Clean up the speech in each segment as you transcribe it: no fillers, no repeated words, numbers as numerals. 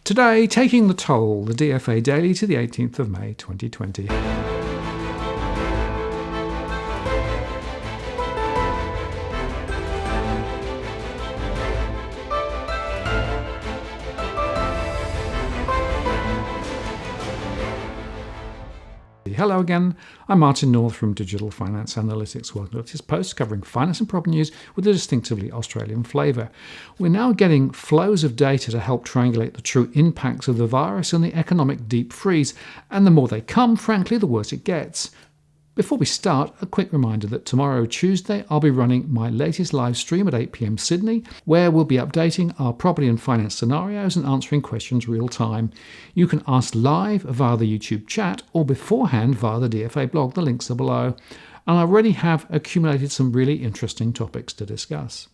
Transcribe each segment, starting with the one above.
Today, taking the toll, the DFA daily to the 18th of May 2020. Hello again, I'm Martin North from Digital Finance Analytics, World Notice Post, covering finance and property news with a distinctively Australian flavour. We're now getting flows of data to help triangulate the true impacts of the virus and the economic deep freeze, and the more they come, frankly, the worse it gets. Before we start, a quick reminder that tomorrow, Tuesday, I'll be running my latest live stream at 8 p.m. Sydney, where we'll be updating our property and finance scenarios and answering questions real time. You can ask live via the YouTube chat or beforehand via the DFA blog. The links are below. And I already have accumulated some really interesting topics to discuss.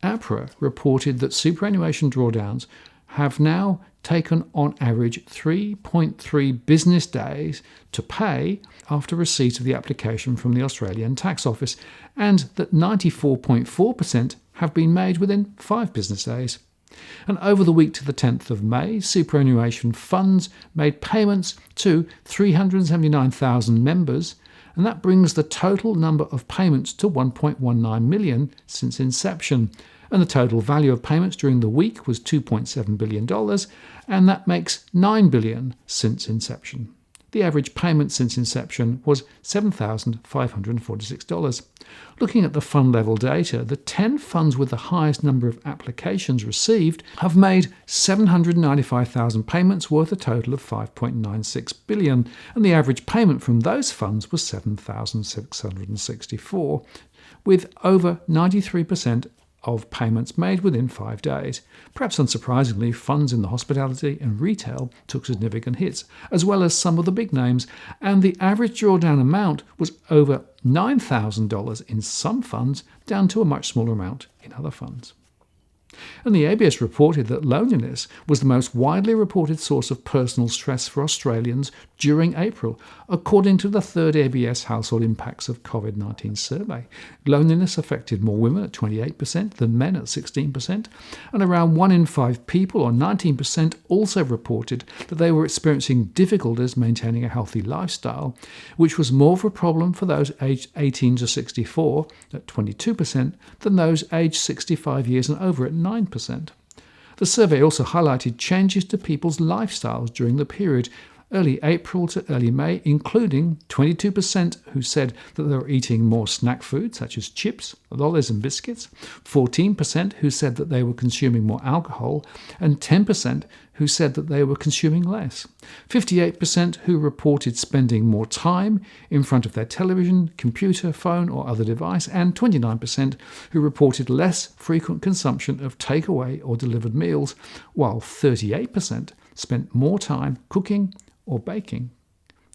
APRA reported that superannuation drawdowns have now taken on average 3.3 business days to pay after receipt of the application from the Australian Tax Office, and that 94.4% have been made within 5 business days. And over the week to the 10th of May, superannuation funds made payments to 379,000 members, and that brings the total number of payments to 1.19 million since inception. And the total value of payments during the week was $2.7 billion, and that makes $9 billion since inception. The average payment since inception was $7,546. Looking at the fund level data, the 10 funds with the highest number of applications received have made 795,000 payments worth a total of $5.96 billion, and the average payment from those funds was $7,664, with over 93% of payments made within 5 days. Perhaps unsurprisingly, funds in the hospitality and retail took significant hits, as well as some of the big names, and the average drawdown amount was over $9,000 in some funds, down to a much smaller amount in other funds. And the ABS reported that loneliness was the most widely reported source of personal stress for Australians during April, according to the third ABS Household Impacts of COVID-19 survey. Loneliness affected more women at 28% than men at 16%, and around 1 in 5 people, or 19%, also reported that they were experiencing difficulties maintaining a healthy lifestyle, which was more of a problem for those aged 18 to 64 at 22% than those aged 65 years and over at 9%. The survey also highlighted changes to people's lifestyles during the period early April to early May, including 22% who said that they were eating more snack food such as chips, lollies and biscuits, 14% who said that they were consuming more alcohol, and 10% who said that they were consuming less. 58% who reported spending more time in front of their television, computer, phone or other device, and 29% who reported less frequent consumption of takeaway or delivered meals, while 38% spent more time cooking or baking.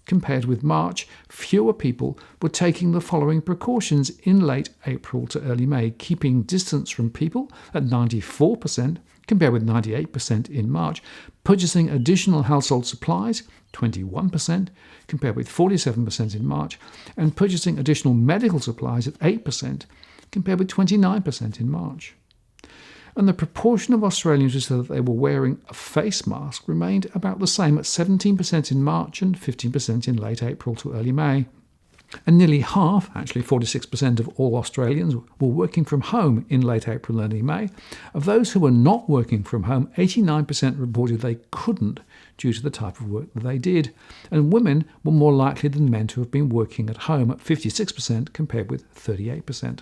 Compared with March, fewer people were taking the following precautions in late April to early May: keeping distance from people at 94%, compared with 98% in March; purchasing additional household supplies, 21%, compared with 47% in March; and purchasing additional medical supplies at 8%, compared with 29% in March. And the proportion of Australians who said that they were wearing a face mask remained about the same at 17% in March and 15% in late April to early May. And nearly half, actually 46% of all Australians, were working from home in late April and early May. Of those who were not working from home, 89% reported they couldn't due to the type of work that they did. And women were more likely than men to have been working at home at 56% compared with 38%.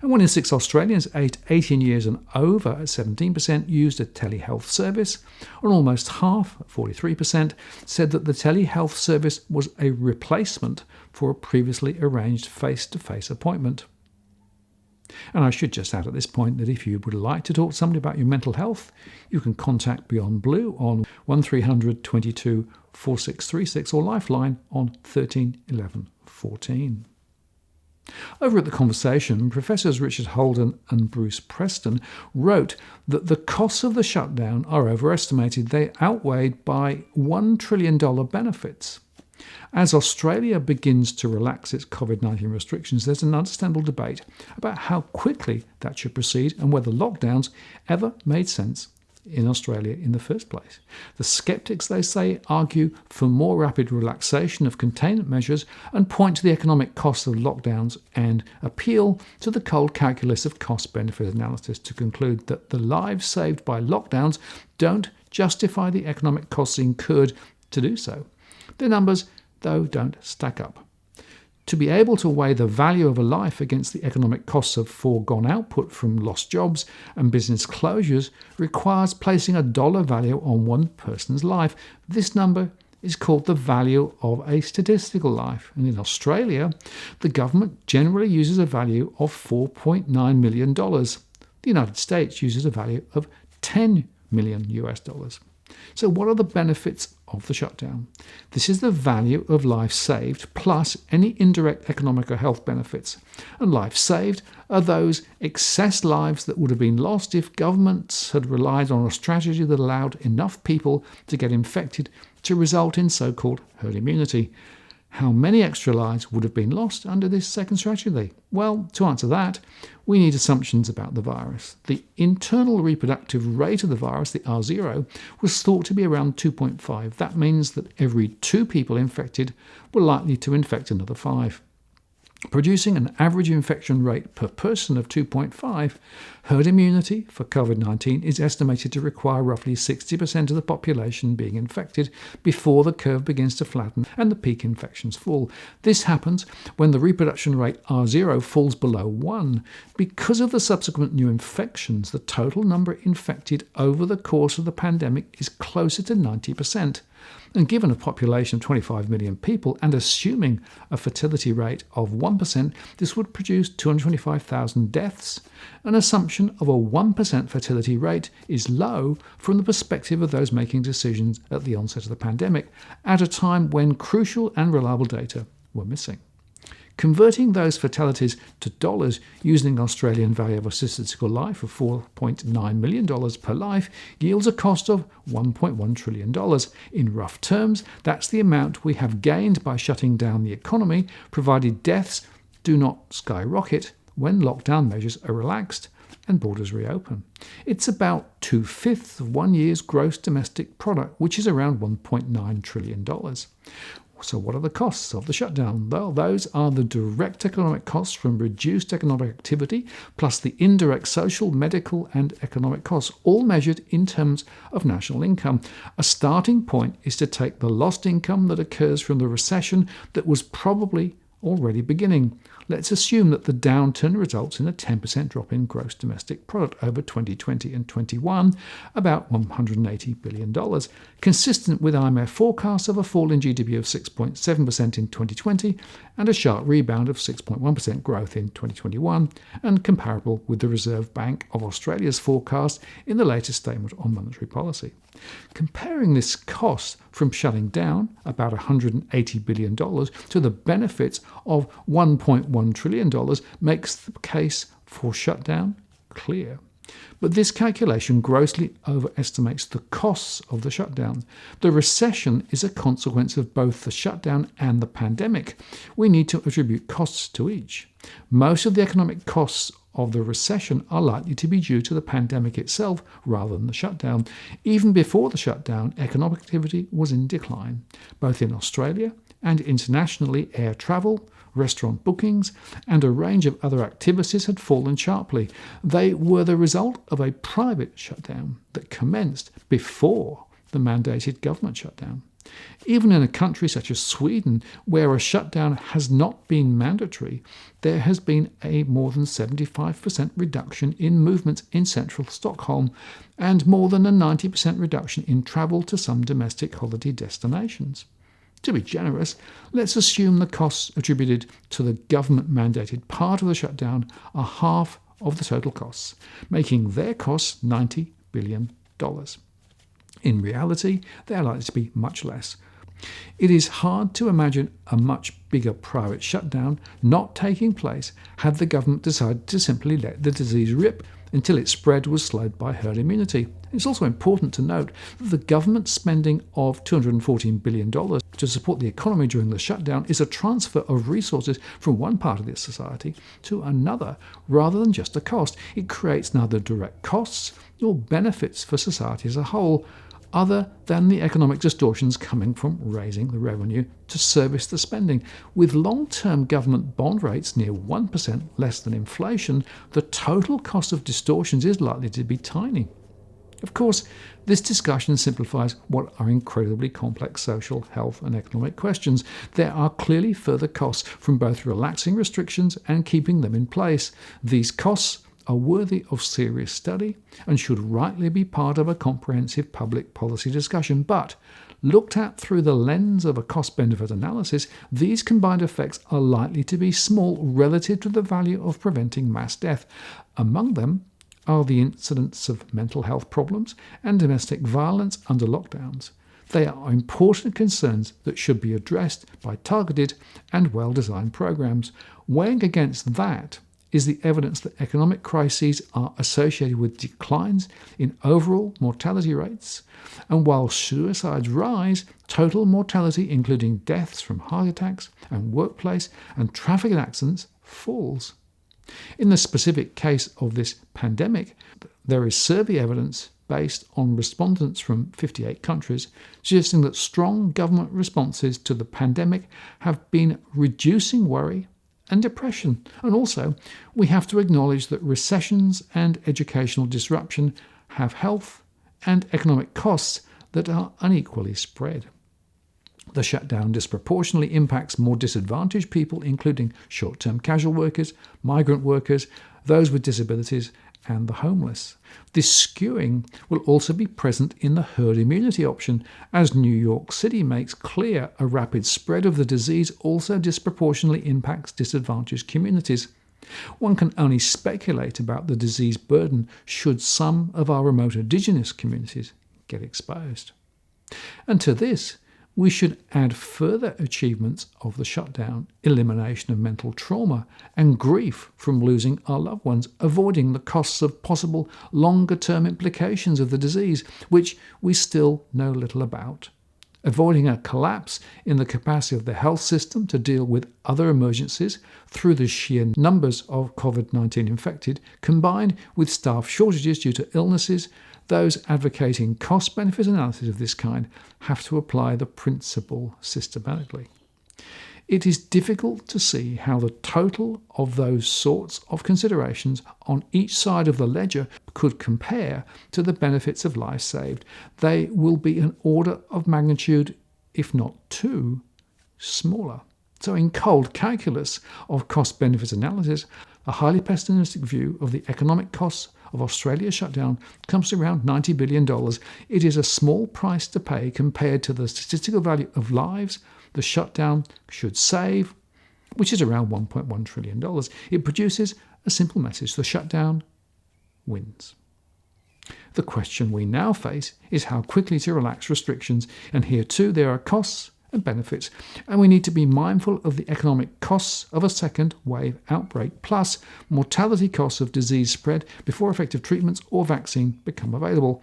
And 1 in 6 Australians aged 18 years and over at 17% used a telehealth service, and almost half, 43%, said that the telehealth service was a replacement for a previously arranged face-to-face appointment. And I should just add at this point that if you would like to talk to somebody about your mental health, you can contact Beyond Blue on 1300 22 4636 or Lifeline on 13 11 14. Over at The Conversation, Professors Richard Holden and Bruce Preston wrote that the costs of the shutdown are overestimated. They outweighed by $1 trillion benefits. As Australia begins to relax its COVID-19 restrictions, there's an understandable debate about how quickly that should proceed and whether lockdowns ever made sense in Australia in the first place. The sceptics, they say, argue for more rapid relaxation of containment measures and point to the economic costs of lockdowns and appeal to the cold calculus of cost-benefit analysis to conclude that the lives saved by lockdowns don't justify the economic costs incurred to do so. The numbers, though, don't stack up. To be able to weigh the value of a life against the economic costs of foregone output from lost jobs and business closures requires placing a dollar value on one person's life. This number is called the value of a statistical life. And in Australia, the government generally uses a value of $4.9 million. The United States uses a value of $10 million US. So what are the benefits of the shutdown? This is the value of life saved plus any indirect economic or health benefits. And life saved are those excess lives that would have been lost if governments had relied on a strategy that allowed enough people to get infected to result in so-called herd immunity. How many extra lives would have been lost under this second strategy? Well, to answer that, we need assumptions about the virus. The internal reproductive rate of the virus, the R0, was thought to be around 2.5. That means that every 2 people infected were likely to infect another 5. Producing an average infection rate per person of 2.5, herd immunity for COVID-19 is estimated to require roughly 60% of the population being infected before the curve begins to flatten and the peak infections fall. This happens when the reproduction rate R0 falls below 1. Because of the subsequent new infections, the total number infected over the course of the pandemic is closer to 90%. And given a population of 25 million people and assuming a fertility rate of 1%, this would produce 225,000 deaths. An assumption of a 1% fertility rate is low from the perspective of those making decisions at the onset of the pandemic, at a time when crucial and reliable data were missing. Converting those fatalities to dollars using an Australian value of a statistical life of $4.9 million per life yields a cost of $1.1 trillion. In rough terms, that's the amount we have gained by shutting down the economy, provided deaths do not skyrocket when lockdown measures are relaxed and borders reopen. It's about 2/5 of 1 year's gross domestic product, which is around $1.9 trillion. So what are the costs of the shutdown? Well, those are the direct economic costs from reduced economic activity, plus the indirect social, medical and economic costs, all measured in terms of national income. A starting point is to take the lost income that occurs from the recession that was probably already beginning. Let's assume that the downturn results in a 10% drop in gross domestic product over 2020 and 21, about $180 billion, consistent with IMF forecasts of a fall in GDP of 6.7% in 2020 and a sharp rebound of 6.1% growth in 2021, and comparable with the Reserve Bank of Australia's forecast in the latest statement on monetary policy. Comparing this cost from shutting down, about $180 billion, to the benefits of $1.1 trillion makes the case for shutdown clear. But this calculation grossly overestimates the costs of the shutdown. The recession is a consequence of both the shutdown and the pandemic. We need to attribute costs to each. Most of the economic costs of the recession are likely to be due to the pandemic itself rather than the shutdown. Even before the shutdown, economic activity was in decline. Both in Australia and internationally, air travel, restaurant bookings, and a range of other activities had fallen sharply. They were the result of a private shutdown that commenced before the mandated government shutdown. Even in a country such as Sweden, where a shutdown has not been mandatory, there has been a more than 75% reduction in movements in central Stockholm and more than a 90% reduction in travel to some domestic holiday destinations. To be generous, let's assume the costs attributed to the government-mandated part of the shutdown are half of the total costs, making their costs $90 billion. In reality, they are likely to be much less. It is hard to imagine a much bigger private shutdown not taking place had the government decided to simply let the disease rip until its spread was slowed by herd immunity. It's also important to note that the government spending of $214 billion to support the economy during the shutdown is a transfer of resources from one part of the society to another rather than just a cost. It creates neither direct costs nor benefits for society as a whole, other than the economic distortions coming from raising the revenue to service the spending. With long-term government bond rates near 1% less than inflation, the total cost of distortions is likely to be tiny. Of course, this discussion simplifies what are incredibly complex social, health and economic questions. There are clearly further costs from both relaxing restrictions and keeping them in place. These costs are worthy of serious study and should rightly be part of a comprehensive public policy discussion. But looked at through the lens of a cost-benefit analysis, these combined effects are likely to be small relative to the value of preventing mass death. Among them are the incidence of mental health problems and domestic violence under lockdowns. They are important concerns that should be addressed by targeted and well-designed programs. Weighing against that is the evidence that economic crises are associated with declines in overall mortality rates, and while suicides rise, total mortality, including deaths from heart attacks and workplace and traffic accidents, falls. In the specific case of this pandemic, there is survey evidence based on respondents from 58 countries suggesting that strong government responses to the pandemic have been reducing worry and depression. And also, we have to acknowledge that recessions and educational disruption have health and economic costs that are unequally spread. The shutdown disproportionately impacts more disadvantaged people, including short-term casual workers, migrant workers, those with disabilities, and the homeless. This skewing will also be present in the herd immunity option, as New York City makes clear a rapid spread of the disease also disproportionately impacts disadvantaged communities. One can only speculate about the disease burden should some of our remote indigenous communities get exposed. And to this, we should add further achievements of the shutdown, elimination of mental trauma and grief from losing our loved ones, avoiding the costs of possible longer-term implications of the disease, which we still know little about, avoiding a collapse in the capacity of the health system to deal with other emergencies through the sheer numbers of COVID-19 infected, combined with staff shortages due to illnesses. Those advocating cost-benefit analysis of this kind have to apply the principle systematically. It is difficult to see how the total of those sorts of considerations on each side of the ledger could compare to the benefits of life saved. They will be an order of magnitude, if not two, smaller. So in cold calculus of cost-benefit analysis, a highly pessimistic view of the economic costs of Australia's shutdown comes to around $90 billion. It is a small price to pay compared to the statistical value of lives the shutdown should save, which is around $1.1 trillion. It produces a simple message: the shutdown wins. The question we now face is how quickly to relax restrictions, and here too there are costs and benefits, and we need to be mindful of the economic costs of a second wave outbreak, plus mortality costs of disease spread before effective treatments or vaccine become available.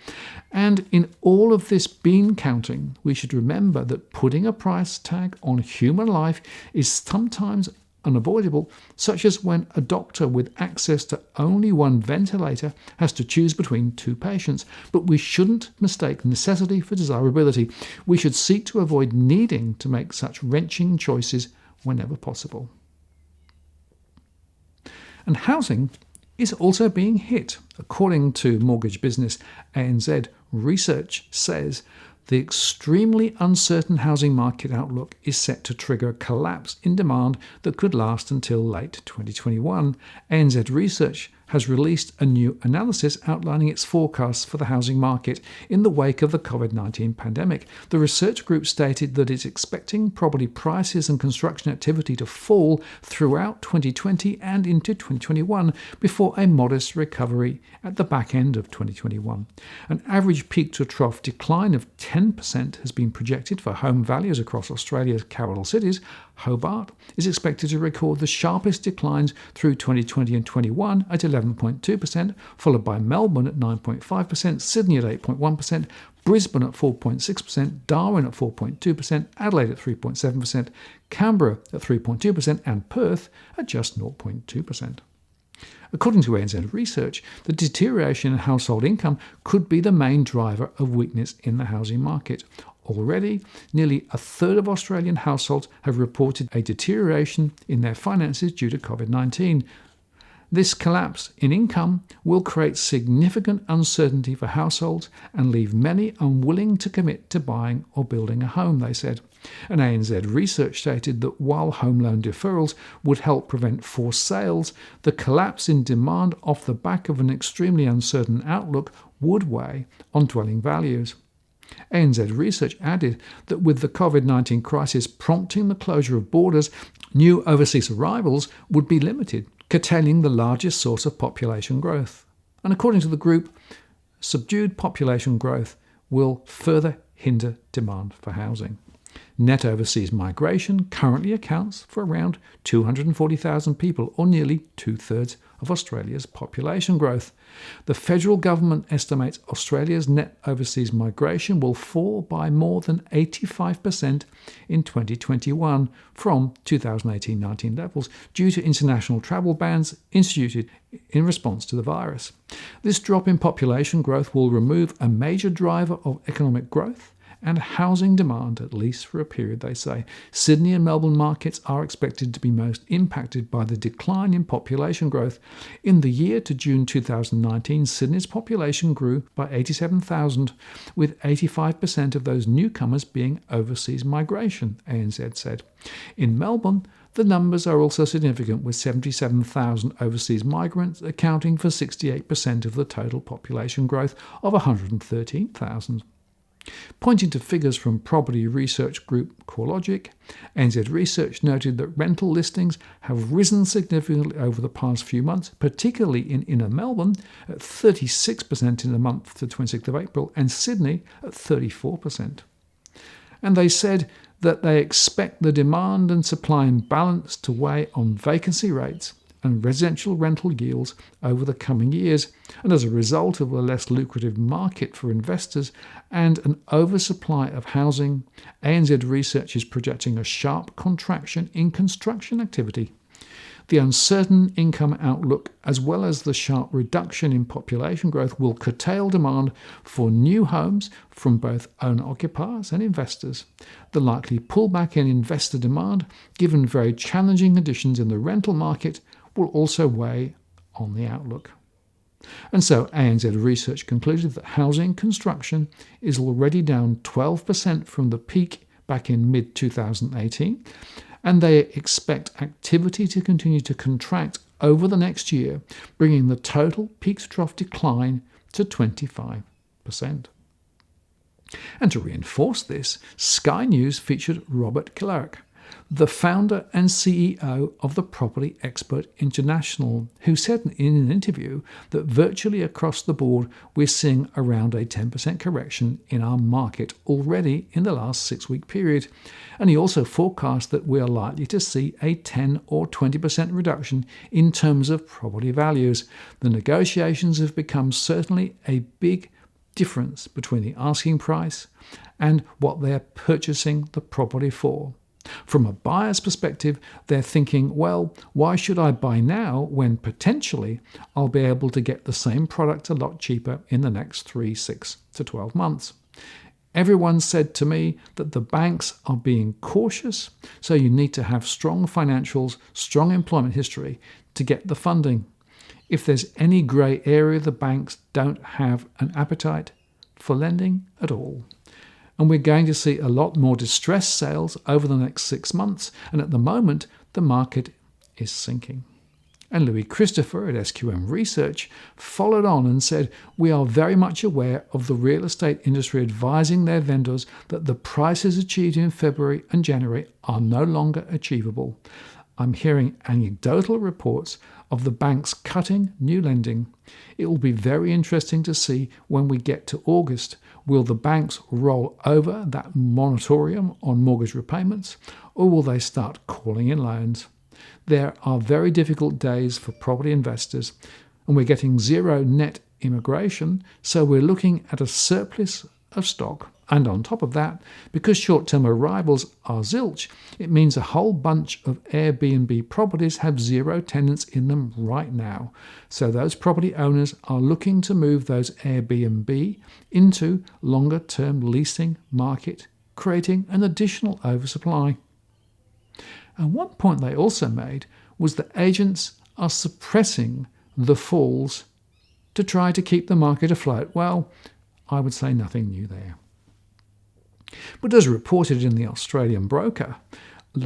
And in all of this bean counting, we should remember that putting a price tag on human life is sometimes unavoidable, such as when a doctor with access to only one ventilator has to choose between two patients. But we shouldn't mistake necessity for desirability. We should seek to avoid needing to make such wrenching choices whenever possible. And housing is also being hit. According to Mortgage Business ANZ, research says the extremely uncertain housing market outlook is set to trigger a collapse in demand that could last until late 2021. ANZ Research has released a new analysis outlining its forecasts for the housing market in the wake of the COVID-19 pandemic. The research group stated that it's expecting property prices and construction activity to fall throughout 2020 and into 2021 before a modest recovery at the back end of 2021. An average peak-to-trough decline of 10% has been projected for home values across Australia's capital cities. Hobart is expected to record the sharpest declines through 2020 and 21 at 11% 11.2%, followed by Melbourne at 9.5%, Sydney at 8.1%, Brisbane at 4.6%, Darwin at 4.2%, Adelaide at 3.7%, Canberra at 3.2%, and Perth at just 0.2%. According to ANZ research, the deterioration in household income could be the main driver of weakness in the housing market. Already, nearly a third of Australian households have reported a deterioration in their finances due to COVID-19. This collapse in income will create significant uncertainty for households and leave many unwilling to commit to buying or building a home, they said. And ANZ research stated that while home loan deferrals would help prevent forced sales, the collapse in demand off the back of an extremely uncertain outlook would weigh on dwelling values. ANZ research added that with the COVID-19 crisis prompting the closure of borders, new overseas arrivals would be limited, curtailing the largest source of population growth. And according to the group, subdued population growth will further hinder demand for housing. Net overseas migration currently accounts for around 240,000 people, or nearly two-thirds of Australia's population growth. The federal government estimates Australia's net overseas migration will fall by more than 85% in 2021 from 2018-19 levels due to international travel bans instituted in response to the virus. This drop in population growth will remove a major driver of economic growth and housing demand, at least for a period, they say. Sydney and Melbourne markets are expected to be most impacted by the decline in population growth. In the year to June 2019, Sydney's population grew by 87,000, with 85% of those newcomers being overseas migration, ANZ said. In Melbourne, the numbers are also significant, with 77,000 overseas migrants accounting for 68% of the total population growth of 113,000. Pointing to figures from property research group CoreLogic, ANZ Research noted that rental listings have risen significantly over the past few months, particularly in inner Melbourne at 36% in the month to 26th of April and Sydney at 34%. And they said that they expect the demand and supply imbalance to weigh on vacancy rates and residential rental yields over the coming years, and as a result of a less lucrative market for investors and an oversupply of housing, ANZ Research is projecting a sharp contraction in construction activity. The uncertain income outlook, as well as the sharp reduction in population growth, will curtail demand for new homes from both owner-occupiers and investors. The likely pullback in investor demand, given very challenging conditions in the rental market, will also weigh on the outlook. And so ANZ Research concluded that housing construction is already down 12% from the peak back in mid-2018, and they expect activity to continue to contract over the next year, bringing the total peak-to-trough decline to 25%. And to reinforce this, Sky News featured Robert Killarrick, the founder and CEO of the Property Expert International, who said in an interview that virtually across the board we're seeing around a 10% correction in our market already in the last 6-week period. And he also forecast that we are likely to see a 10 or 20% reduction in terms of property values. The negotiations have become certainly a big difference between the asking price and what they're purchasing the property for. From a buyer's perspective, they're thinking, well, why should I buy now when potentially I'll be able to get the same product a lot cheaper in the next 3, 6 to 12 months? Everyone said to me that the banks are being cautious, so you need to have strong financials, strong employment history to get the funding. If there's any grey area, the banks don't have an appetite for lending at all. And we're going to see a lot more distressed sales over the next 6 months, and at the moment the market is sinking. And Louis Christopher at SQM Research followed on and said, we are very much aware of the real estate industry advising their vendors that the prices achieved in February and January are no longer achievable. I'm hearing anecdotal reports of the banks cutting new lending. It will be very interesting to see when we get to August. Will the banks roll over that moratorium on mortgage repayments, or will they start calling in loans? There are very difficult days for property investors, and we're getting zero net immigration, so we're looking at a surplus of stock. And on top of that, because short-term arrivals are zilch, it means a whole bunch of Airbnb properties have zero tenants in them right now. So those property owners are looking to move those Airbnb into longer-term leasing market, creating an additional oversupply. And one point they also made was that agents are suppressing the falls to try to keep the market afloat. Well, I would say nothing new there. But as reported in the Australian broker,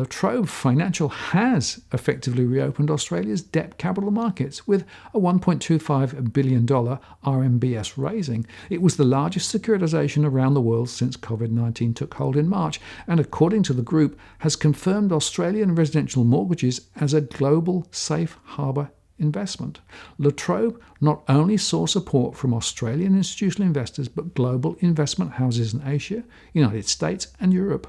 Trobe Financial has effectively reopened Australia's debt capital markets with a $1.25 billion RMBS raising. It was the largest securitisation around the world since COVID-19 took hold in March, and according to the group, has confirmed Australian residential mortgages as a global safe harbour investment. La Trobe not only saw support from Australian institutional investors but global investment houses in Asia, United States and Europe.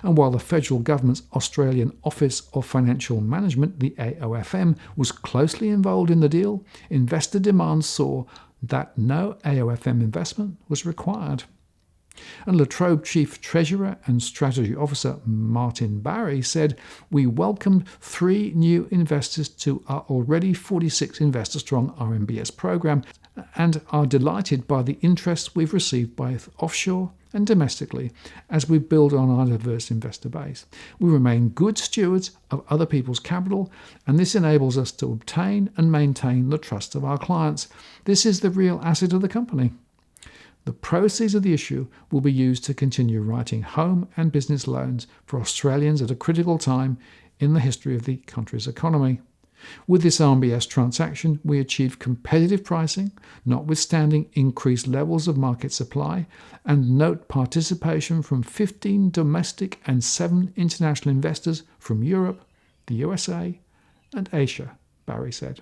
And while the federal government's Australian Office of Financial Management, the AOFM, was closely involved in the deal, investor demand saw that no AOFM investment was required. And La Trobe Chief Treasurer and Strategy Officer Martin Barry said, "We welcomed 3 new investors to our already 46 investor-strong RMBS program and are delighted by the interest we've received both offshore and domestically as we build on our diverse investor base. We remain good stewards of other people's capital, and this enables us to obtain and maintain the trust of our clients. This is the real asset of the company." The proceeds of the issue will be used to continue writing home and business loans for Australians at a critical time in the history of the country's economy. With this RMBS transaction, we achieved competitive pricing, notwithstanding increased levels of market supply, and note participation from 15 domestic and 7 international investors from Europe, the USA, and Asia, Barry said.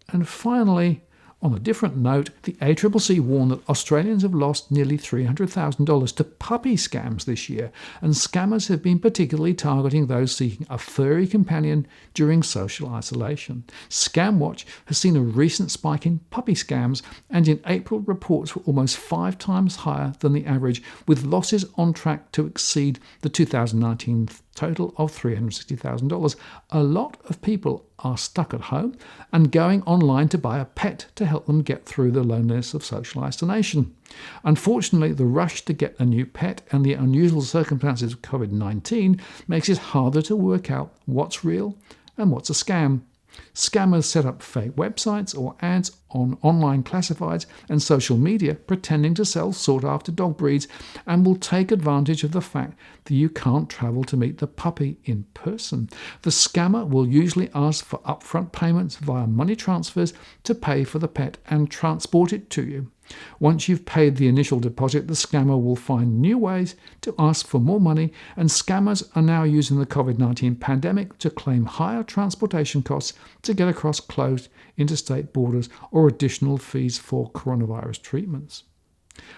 And finally, on a different note, the ACCC warned that Australians have lost nearly $300,000 to puppy scams this year, and scammers have been particularly targeting those seeking a furry companion during social isolation. ScamWatch has seen a recent spike in puppy scams, and in April reports were almost 5 times higher than the average, with losses on track to exceed the 2019 total of $360,000. A lot of people are stuck at home and going online to buy a pet to help them get through the loneliness of social isolation. Unfortunately, the rush to get a new pet and the unusual circumstances of COVID-19 makes it harder to work out what's real and what's a scam. Scammers set up fake websites or ads on online classifieds and social media pretending to sell sought-after dog breeds, and will take advantage of the fact that you can't travel to meet the puppy in person. The scammer will usually ask for upfront payments via money transfers to pay for the pet and transport it to you. Once you've paid the initial deposit, the scammer will find new ways to ask for more money, and scammers are now using the COVID-19 pandemic to claim higher transportation costs to get across closed interstate borders or additional fees for coronavirus treatments.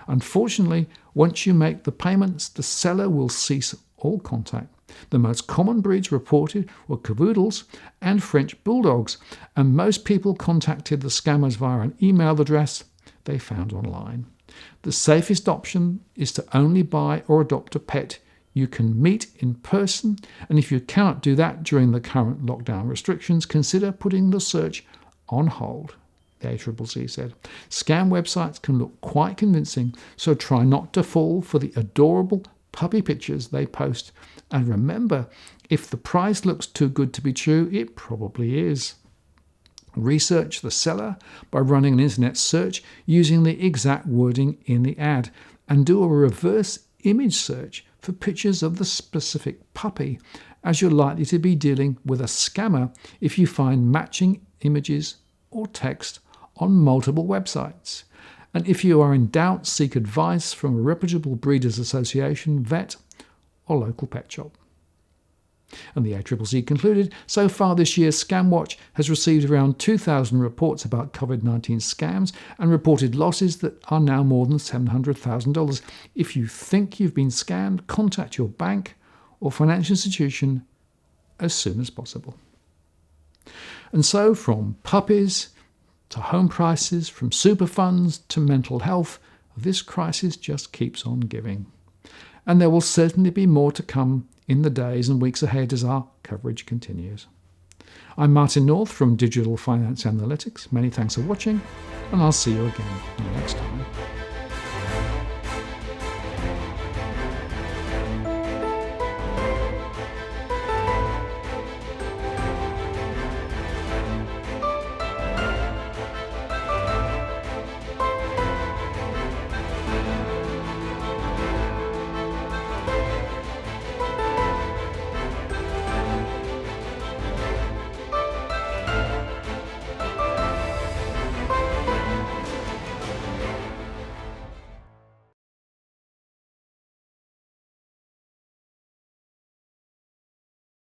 Unfortunately, once you make the payments, the seller will cease all contact. The most common breeds reported were cavoodles and French bulldogs, and most people contacted the scammers via an email address they found online. The safest option is to only buy or adopt a pet you can meet in person, and if you cannot do that during the current lockdown restrictions, consider putting the search on hold, the ACCC said. Scam websites can look quite convincing, so try not to fall for the adorable puppy pictures they post. And remember, if the price looks too good to be true, it probably is. Research the seller by running an internet search using the exact wording in the ad, and do a reverse image search for pictures of the specific puppy, as you're likely to be dealing with a scammer if you find matching images or text on multiple websites. And if you are in doubt, seek advice from a reputable breeders association, vet, or local pet shop. And the ACCC concluded, so far this year, ScamWatch has received around 2,000 reports about COVID-19 scams and reported losses that are now more than $700,000. If you think you've been scammed, contact your bank or financial institution as soon as possible. And so, from puppies to home prices, from super funds to mental health, this crisis just keeps on giving. And there will certainly be more to come in the days and weeks ahead as our coverage continues. I'm Martin North from Digital Finance Analytics. Many thanks for watching, and I'll see you again next time.